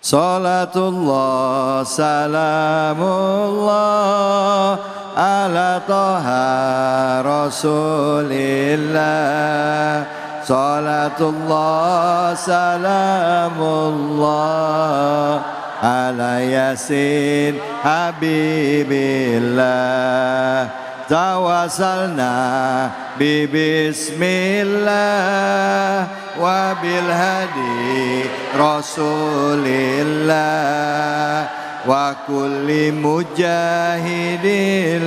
Salatullah salamullah ala toha rasulillah. Salatullah salamullah ala yasin habibillah. Tawasalna bi bismillah wa bil hadi rasulillah wa kulli mujahidin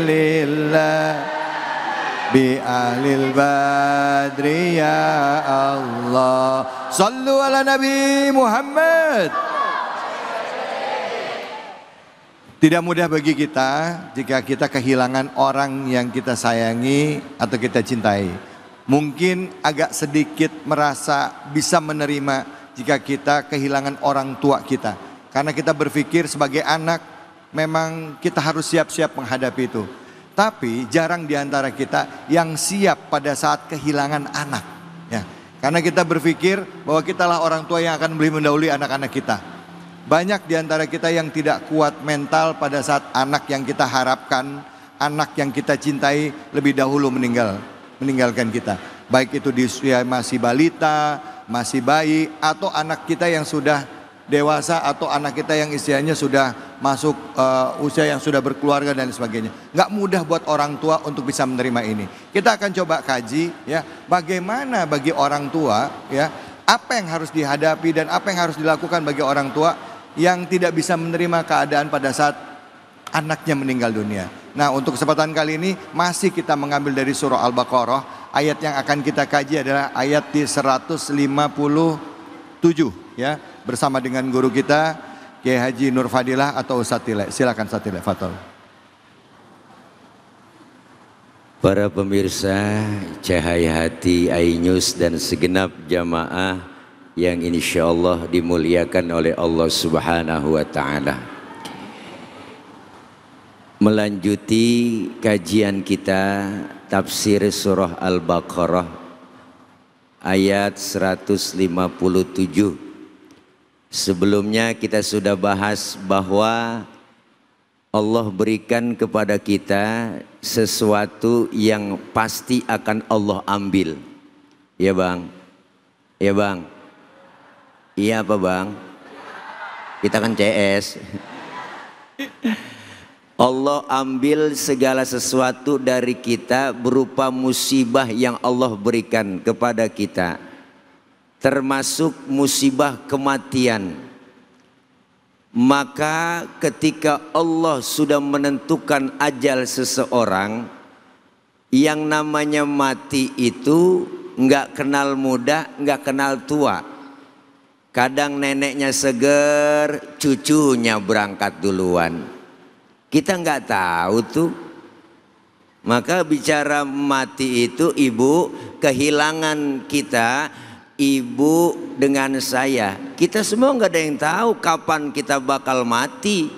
lillah bi ahlil badri ya Allah. Sallu ala Nabi Muhammad. Tidak mudah bagi kita jika kita kehilangan orang yang kita sayangi atau kita cintai. Mungkin agak sedikit merasa bisa menerima jika kita kehilangan orang tua kita. Karena kita berpikir sebagai anak memang kita harus siap-siap menghadapi itu. Tapi jarang di antara kita yang siap pada saat kehilangan anak. Ya. Karena kita berpikir bahwa kitalah orang tua yang akan mendahului anak-anak kita. Banyak di antara kita yang tidak kuat mental pada saat anak yang kita harapkan, anak yang kita cintai lebih dahulu meninggalkan kita. Baik itu di usia masih balita, masih bayi, atau anak kita yang sudah dewasa, atau anak kita yang istilahnya sudah masuk usia yang sudah berkeluarga dan sebagainya. Nggak mudah buat orang tua untuk bisa menerima ini. Kita akan coba kaji ya, bagaimana bagi orang tua ya, apa yang harus dihadapi dan apa yang harus dilakukan bagi orang tua yang tidak bisa menerima keadaan pada saat anaknya meninggal dunia. Nah, untuk kesempatan kali ini masih kita mengambil dari surah Al-Baqarah. Ayat yang akan kita kaji adalah ayat di 157 ya, bersama dengan guru kita Kiai Haji Nur Fadilah atau Ustaz Tile. Silakan Ustaz Tile, fadhol. Para pemirsa Cahaya Hati iNews dan segenap jamaah yang insya Allah dimuliakan oleh Allah Subhanahu wa Ta'ala. Melanjuti kajian kita tafsir surah Al-Baqarah ayat 157. Sebelumnya kita sudah bahas bahwa Allah berikan kepada kita sesuatu yang pasti akan Allah ambil. Ya Bang? Ya Bang? Iya apa Bang? Kita kan CS. Allah ambil segala sesuatu dari kita berupa musibah yang Allah berikan kepada kita. Termasuk musibah kematian. Maka ketika Allah sudah menentukan ajal seseorang, yang namanya mati itu nggak kenal muda, nggak kenal tua. Kadang neneknya seger, cucunya berangkat duluan. Kita nggak tahu tuh. Maka bicara mati itu ibu, kehilangan kita, ibu dengan saya. Kita semua nggak ada yang tahu kapan kita bakal mati.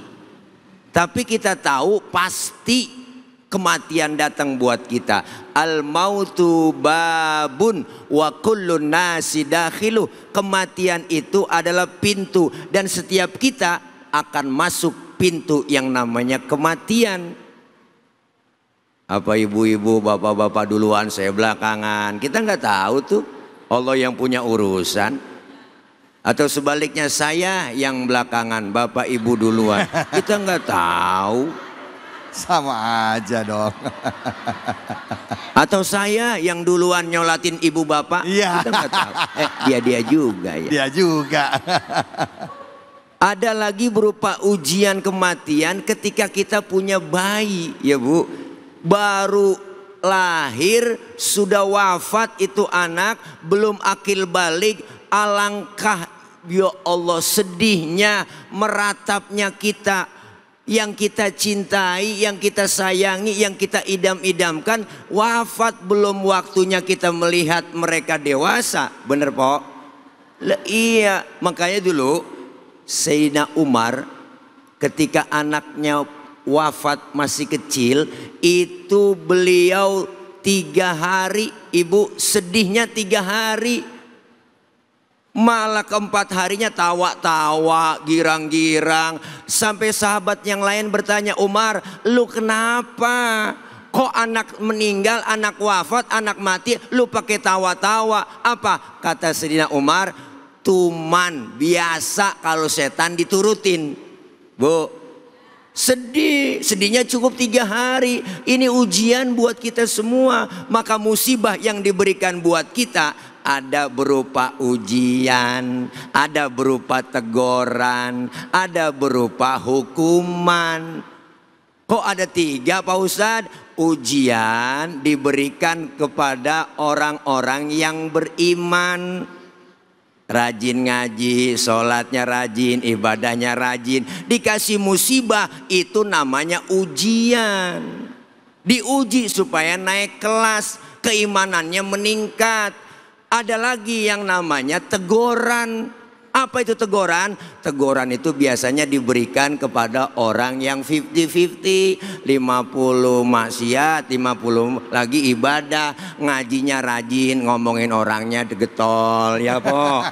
Tapi kita tahu pasti kematian datang buat kita. Al mautu babun wa kullun nasi dakhilu. Kematian itu adalah pintu dan setiap kita akan masuk pintu yang namanya kematian. Apa ibu-ibu, bapak-bapak duluan, saya belakangan. Kita nggak tahu tuh. Allah yang punya urusan. Atau sebaliknya saya yang belakangan, bapak ibu duluan. Kita nggak tahu. Sama aja dong. Atau saya yang duluan nyolatin ibu bapak. Iya. Kita nggak tahu. Dia juga ya. Dia juga. Ada lagi berupa ujian kematian ketika kita punya bayi ya Bu. Baru lahir sudah wafat itu anak, belum akil balik. Alangkah ya Allah sedihnya, meratapnya kita, yang kita cintai, yang kita sayangi, yang kita idam-idamkan, wafat belum waktunya kita melihat mereka dewasa. Bener Pok? Iya, makanya dulu Sayyidina Umar ketika anaknya wafat masih kecil, itu beliau 3 hari, ibu sedihnya 3 hari. Malah keempat harinya tawa-tawa, girang-girang. Sampai sahabat yang lain bertanya, Umar, lu kenapa? Kok anak meninggal, anak wafat, anak mati, lu pakai tawa-tawa? Apa? Kata Sayyidina Umar, tuman, biasa kalau setan diturutin. Bu, sedihnya cukup 3 hari. Ini ujian buat kita semua. Maka musibah yang diberikan buat kita ada berupa ujian, ada berupa teguran, ada berupa hukuman. Kok ada 3 Pak Ustadz? Ujian diberikan kepada orang-orang yang beriman, rajin ngaji, sholatnya rajin, ibadahnya rajin. Dikasih musibah, itu namanya ujian. Diuji supaya naik kelas, keimanannya meningkat. Ada lagi yang namanya teguran. Apa itu teguran? Teguran itu biasanya diberikan kepada orang yang 50-50. 50 maksiat, 50 lagi ibadah. Ngajinya rajin, ngomongin orangnya getol. Ya po?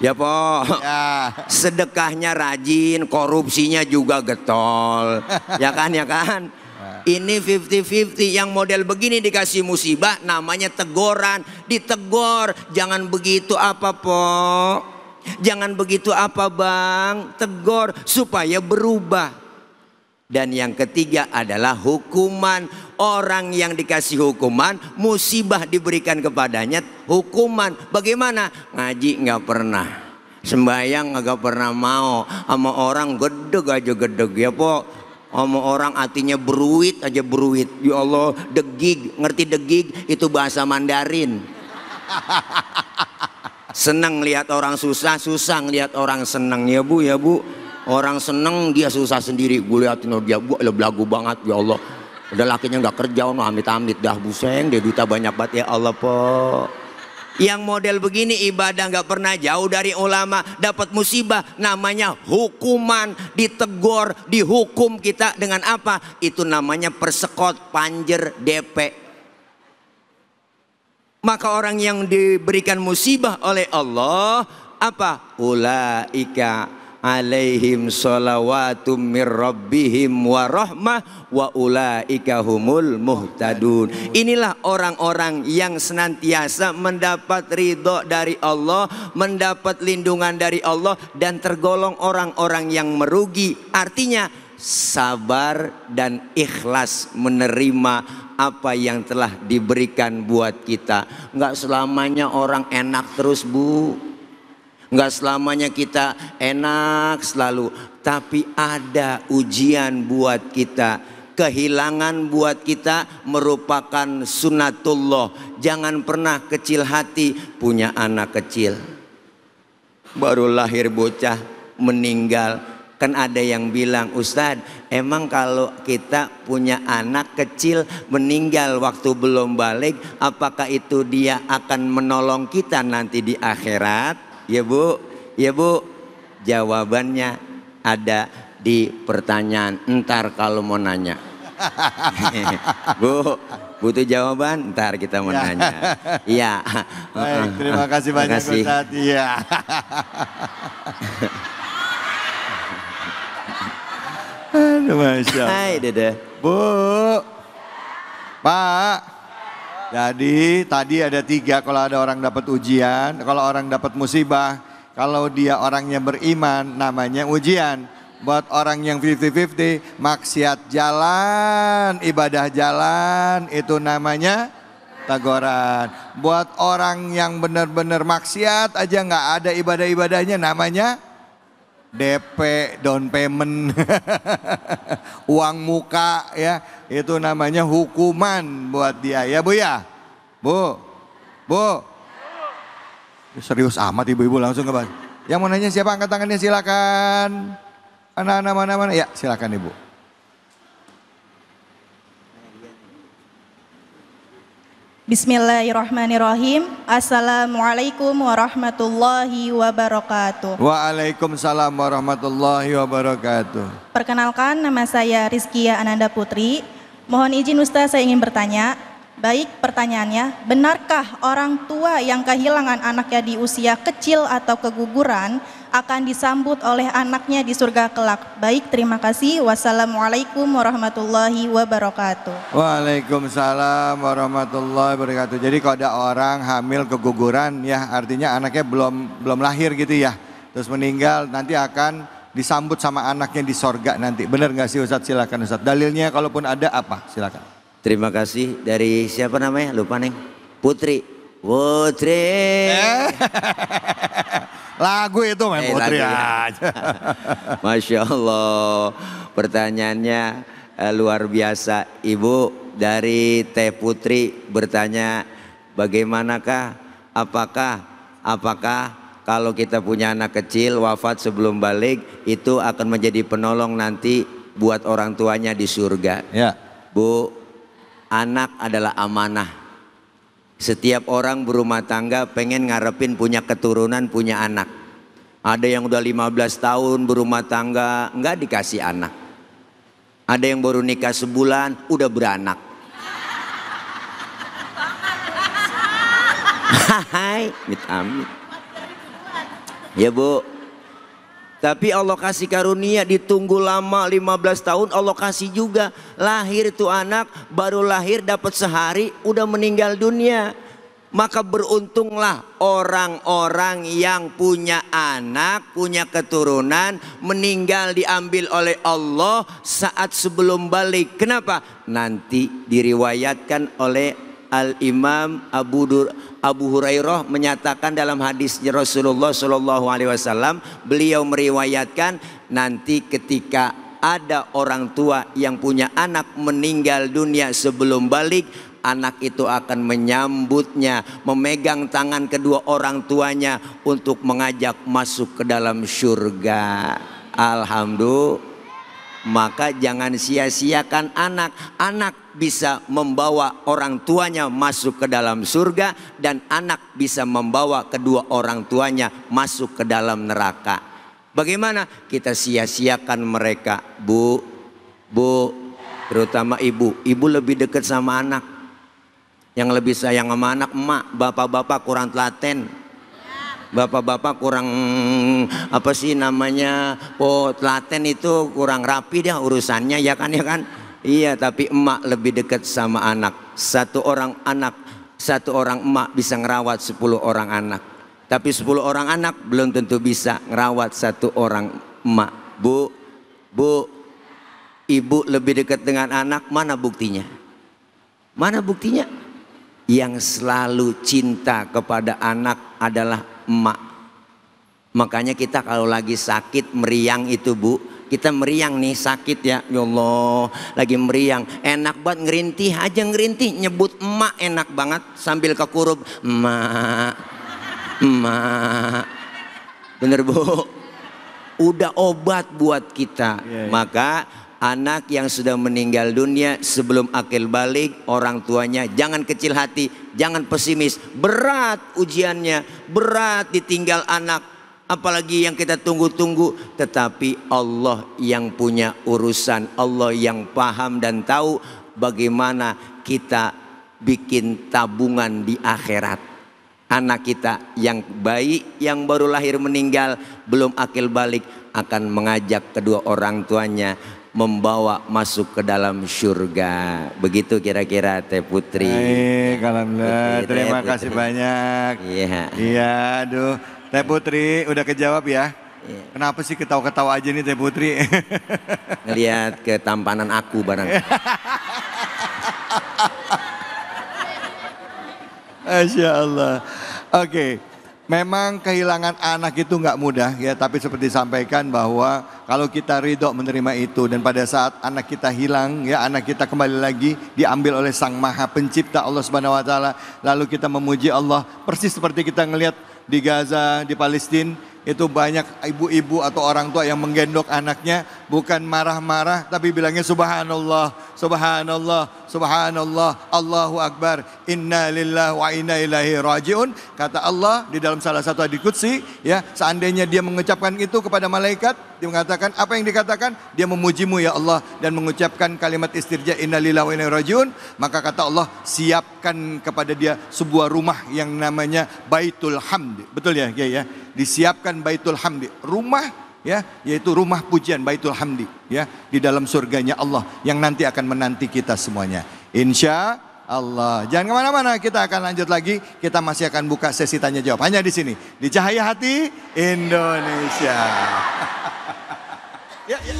Ya po? Ya. Sedekahnya rajin, korupsinya juga getol. Ya kan, ya kan? Ini 50-50. Yang model begini dikasih musibah namanya teguran. Ditegor, jangan begitu apa po? Jangan begitu apa bang? Tegor supaya berubah. Dan yang ketiga adalah hukuman. Orang yang dikasih hukuman, musibah diberikan kepadanya hukuman. Bagaimana? Ngaji nggak pernah, sembahyang nggak pernah mau, sama orang gedeg aja gedeg ya po. Sama orang hatinya beruit aja beruit. Ya Allah, degig, ngerti degig? Itu bahasa Mandarin. Senang lihat orang susah, susah ngelihat orang senang. Ya bu, ya bu. Orang senang dia susah sendiri. Gue liatin dia, bu, belagu banget. Ya Allah, udah lakinya nggak kerja, amit-amit dah buseng. Dia duitnya banyak banget ya Allah po. Yang model begini ibadah nggak pernah jauh dari ulama, dapat musibah namanya hukuman, ditegor, dihukum kita dengan apa? Itu namanya persekot, panjer, DP. Maka orang yang diberikan musibah oleh Allah apa? Ulaika alaihim sholawatu mir rabbihim wa rahmah wa ulaika humul muhtadun. Inilah orang-orang yang senantiasa mendapat ridho dari Allah, mendapat lindungan dari Allah, dan tergolong orang-orang yang merugi. Artinya sabar dan ikhlas menerima apa yang telah diberikan buat kita. Enggak selamanya orang enak terus bu, enggak selamanya kita enak selalu, tapi ada ujian buat kita. Kehilangan buat kita merupakan sunatullah. Jangan pernah kecil hati. Punya anak kecil, baru lahir bocah meninggal. Kan ada yang bilang, Ustadz, emang kalau kita punya anak kecil meninggal waktu belum balik, apakah itu dia akan menolong kita nanti di akhirat? Ya bu, ya bu. Jawabannya ada di pertanyaan. Ntar kalau mau nanya. Bu, butuh jawaban? Ntar kita mau nanya. Iya. Baik, terima kasih banyak Ustadz. Iya. Aduh, Masya Allah. Hai Dede. Bu, Pak. Jadi tadi ada 3 kalau ada orang dapat ujian, kalau orang dapat musibah, kalau dia orangnya beriman namanya ujian. Buat orang yang 50-50, maksiat jalan, ibadah jalan, itu namanya teguran. Buat orang yang benar-benar maksiat aja nggak ada ibadah-ibadahnya namanya DP, down payment, uang muka ya, itu namanya hukuman buat dia ya bu ya, bu, bu, serius amat ibu-ibu langsung ke bang. Yang mau nanya siapa, angkat tangannya silakan, anak-anak mana-mana ya silakan ibu. Bismillahirrahmanirrahim. Assalamualaikum warahmatullahi wabarakatuh. Waalaikumsalam warahmatullahi wabarakatuh. Perkenalkan, nama saya Rizkia Ananda Putri. Mohon izin Ustaz, saya ingin bertanya. Baik, pertanyaannya, benarkah orang tua yang kehilangan anaknya di usia kecil atau keguguran akan disambut oleh anaknya di surga kelak? Baik, terima kasih. Wassalamualaikum warahmatullahi wabarakatuh. Waalaikumsalam warahmatullahi wabarakatuh. Jadi kalau ada orang hamil keguguran ya artinya anaknya belum lahir gitu ya. Terus meninggal nanti akan disambut sama anaknya di sorga nanti. Benar nggak sih Ustadz? Silakan Ustadz. Dalilnya kalaupun ada apa? Silakan. Terima kasih dari siapa namanya? Lupa Neng. Putri. Putri. Lagu itu main Putri lagu ya. aja. Masya Allah. Pertanyaannya luar biasa. Ibu dari Teh Putri bertanya, bagaimanakah? Apakah kalau kita punya anak kecil wafat sebelum balik itu akan menjadi penolong nanti buat orang tuanya di surga? Ya. Bu, anak adalah amanah. Setiap orang berumah tangga pengen ngarepin punya keturunan, punya anak. Ada yang udah 15 tahun berumah tangga nggak dikasih anak. Ada yang baru nikah sebulan udah beranak. Hai, amit-amit. Ya Bu. Tapi Allah kasih karunia, ditunggu lama 15 tahun Allah kasih juga. Lahir tuh anak, baru lahir dapat sehari udah meninggal dunia. Maka beruntunglah orang-orang yang punya anak, punya keturunan, meninggal diambil oleh Allah saat sebelum balik. Kenapa? Nanti diriwayatkan oleh Al-Imam Abu Hurairah menyatakan dalam hadisnya Rasulullah SAW, beliau meriwayatkan nanti ketika ada orang tua yang punya anak meninggal dunia sebelum balik, anak itu akan menyambutnya, memegang tangan kedua orang tuanya untuk mengajak masuk ke dalam surga. Alhamdulillah. Maka jangan sia-siakan anak. Anak bisa membawa orang tuanya masuk ke dalam surga, dan anak bisa membawa kedua orang tuanya masuk ke dalam neraka. Bagaimana kita sia-siakan mereka? Bu, terutama ibu lebih dekat sama anak. Yang lebih sayang sama anak emak. Bapak-bapak kurang telaten. Bapak-bapak kurang apa sih namanya, telaten itu kurang rapi dah urusannya, ya kan. Iya, tapi emak lebih dekat sama anak. Satu orang emak bisa ngerawat 10 orang anak. Tapi 10 orang anak belum tentu bisa ngerawat satu orang emak. Bu, ibu lebih dekat dengan anak, mana buktinya? Mana buktinya? Yang selalu cinta kepada anak adalah emak. Makanya kita kalau lagi sakit meriang itu Bu, kita meriang nih sakit ya Allah, lagi meriang, enak banget ngerintih aja, ngerintih nyebut emak enak banget sambil kekurup, emak. Bener Bu, udah obat buat kita. Maka anak yang sudah meninggal dunia sebelum akil balik, orang tuanya jangan kecil hati, jangan pesimis. Berat ujiannya, berat ditinggal anak, apalagi yang kita tunggu-tunggu. Tetapi Allah yang punya urusan, Allah yang paham dan tahu bagaimana kita bikin tabungan di akhirat. Anak kita yang bayi, yang baru lahir meninggal, belum akil balik, akan mengajak kedua orang tuanya membawa masuk ke dalam surga. Begitu kira-kira Teh Putri. Baik, alhamdulillah. Terima kasih banyak. Iya, aduh. Teh Putri udah kejawab ya. Kenapa sih ketawa-ketawa aja nih Teh Putri? Ngelihat ketampanan aku barang. Masya Allah. Oke. Memang kehilangan anak itu nggak mudah ya, tapi seperti disampaikan bahwa kalau kita ridho menerima itu, dan pada saat anak kita hilang ya, anak kita kembali lagi diambil oleh Sang Maha Pencipta Allah Subhanahu wa taala, lalu kita memuji Allah, persis seperti kita ngelihat di Gaza, di Palestina, itu banyak ibu-ibu atau orang tua yang menggendong anaknya bukan marah-marah tapi bilangnya subhanallah, subhanallah, subhanallah, Allahu akbar, inna lillahi wa inna ilaihi rajiun. Kata Allah di dalam salah satu hadits qudsi, ya, seandainya dia mengucapkan itu kepada malaikat, dia mengatakan apa yang dikatakan? Dia memujimu ya Allah dan mengucapkan kalimat istirja inna lillahi wa inna ilaihi rajiun, maka kata Allah siapkan kepada dia sebuah rumah yang namanya Baitul Hamd. Betul ya, ya. Disiapkan Baitul Hamd, rumah, ya, yaitu rumah pujian Baitul Hamdi, ya, di dalam surganya Allah yang nanti akan menanti kita semuanya, insya Allah. Jangan kemana-mana, kita akan lanjut lagi. Kita masih akan buka sesi tanya jawab hanya di sini di Cahaya Hati Indonesia. Ya, ya.